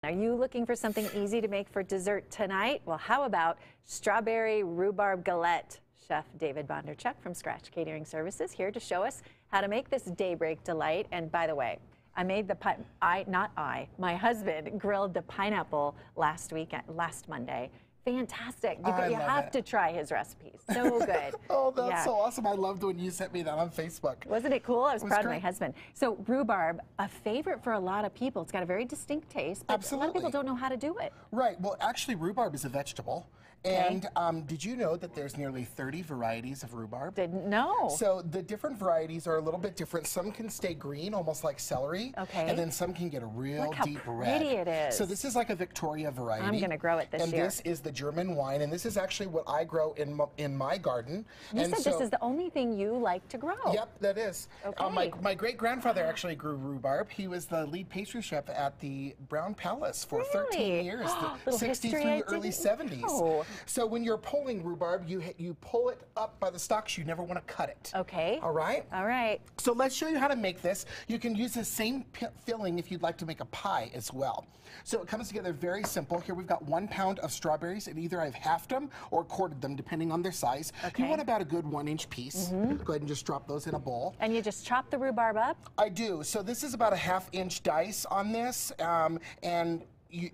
Are you looking for something easy to make for dessert tonight? Well, how about strawberry rhubarb galette? Chef David Bondarchuk from Scratch Catering Services here to show us how to make this Daybreak delight. And by the way, I made the my husband grilled the pineapple last Monday. Fantastic. You have to try his recipes. So good. Oh, that's so awesome. I loved when you sent me that on Facebook. Wasn't it cool? I was proud of my husband. So rhubarb, a favorite for a lot of people. It's got a very distinct taste, but a lot of people don't know how to do it. Right. Well, actually, rhubarb is a vegetable. And did you know that there's nearly 30 varieties of rhubarb? Didn't know. So the different varieties are a little bit different. Some can stay green, almost like celery. Okay. And then some can get a real deep red. Look how pretty it is. So this is like a Victoria variety. I'm going to grow it this year. And this is the German wine. And this is actually what I grow in my garden. You said this is the only thing you like to grow. Yep, that is. Okay. My great-grandfather actually grew rhubarb. He was the lead pastry chef at the Brown Palace for 13 years, the 60s through early 70s. So when you're pulling rhubarb, you pull it up by the stalks. You never want to cut it. Okay. All right? All right. So let's show you how to make this. You can use the same filling if you'd like to make a pie as well. So it comes together very simple. Here we've got 1 pound of strawberries, and either I've halved them or quartered them, depending on their size. Okay. You want about a good 1-inch piece. Go ahead and just drop those in a bowl. And you just chop the rhubarb up? I do. So this is about a 1/2-inch dice on this, and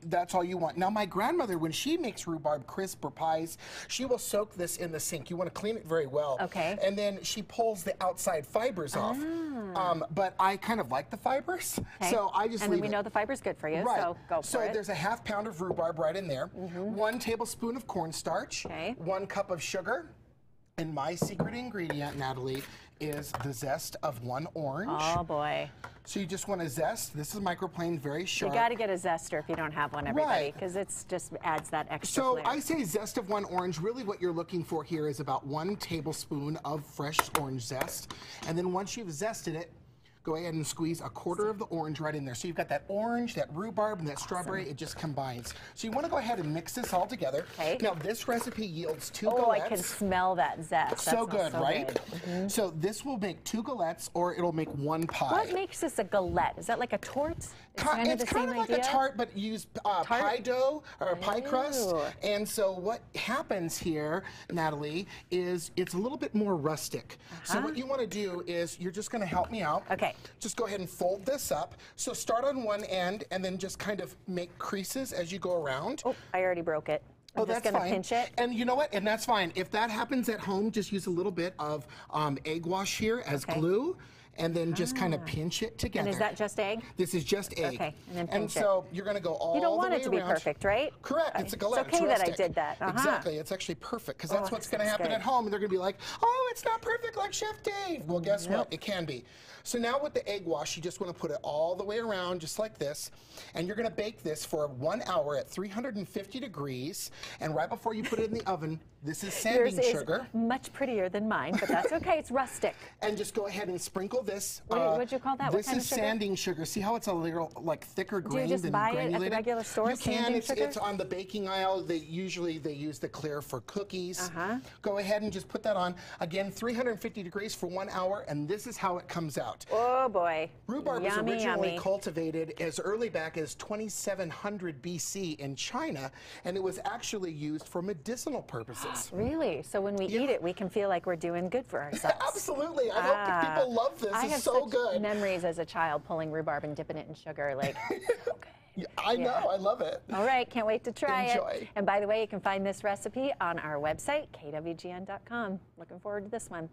that's all you want. Now, my grandmother, when she makes rhubarb crisp or pies, she will soak this in the sink. You want to clean it very well. Okay. And then she pulls the outside fibers off. But I kind of like the fibers, so I just leave it. And then we know the fiber's good for you, so go for it. So there's a 1/2 pound of rhubarb right in there, 1 tablespoon of cornstarch, 1 cup of sugar, and my secret ingredient, Natalie, is the zest of 1 orange. Oh, boy. So you just want to zest. This is microplaned, very sharp. You got to get a zester if you don't have one, everybody, because it's just adds that extra flavor. I say zest of 1 orange. Really what you're looking for here is about 1 tablespoon of fresh orange zest. And then once you've zested it, go ahead and squeeze 1/4 of the orange right in there. So you've got that orange, that rhubarb, and that strawberry. It just combines. So you want to go ahead and mix this all together. Okay. Now this recipe yields 2 galettes. Oh, I can smell that zest. So good, right? Good. So this will make 2 galettes, or it'll make 1 pie. What makes this a galette? Is that like a tort? It's kind of like a tart, but use pie dough or pie crust. And so what happens here, Natalie, is it's a little bit more rustic. So what you want to do is you're just going to help me out. Okay. Just go ahead and fold this up. So start on one end and then just kind of make creases as you go around. Oh, I already broke it. I'm just going to pinch it. And you know what? And that's fine. If that happens at home, just use a little bit of egg wash here as glue. And then just kind of pinch it together. And is that just egg? This is just egg. Okay, and then pinch it. So you're going to go all the way around. You don't want it to be perfect, right? Correct. It's a galette. It's okay that I did that. Exactly. It's actually perfect, because that's what's going to happen at home. And they're going to be like, oh, it's not perfect like Chef Dave. Well, guess what? It can be. So now with the egg wash, you just want to put it all the way around, just like this. And you're going to bake this for 1 hour at 350 degrees. And right before you put it in the oven, this is sanding sugar. Yours is much prettier than mine, but that's okay. It's rustic. And just go ahead and sprinkle this. What'd you call that? This is sanding sugar. See how it's a little like thicker grained and granulated? Do you just buy it at the regular store? You can. It's on the baking aisle. Usually they use the clear for cookies. Go ahead and just put that on. Again, 350 degrees for 1 hour, and this is how it comes out. Oh boy. Rhubarb was originally cultivated as early back as 2700 BC in China, and it was actually used for medicinal purposes. Really? So when we eat it, we can feel like we're doing good for ourselves. Absolutely. I hope people love this. It's so good. I have memories as a child pulling rhubarb and dipping it in sugar. Like, okay. I know. I love it. All right. Can't wait to try it. And by the way, you can find this recipe on our website, kwgn.com. Looking forward to this one.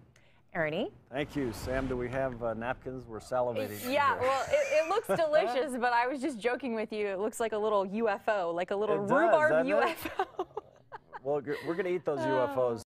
Ernie? Thank you. Sam, do we have napkins? We're salivating. Yeah, well, it looks delicious, but I was just joking with you. It looks like a little UFO, like a little rhubarb UFO. Well, we're going to eat those UFOs.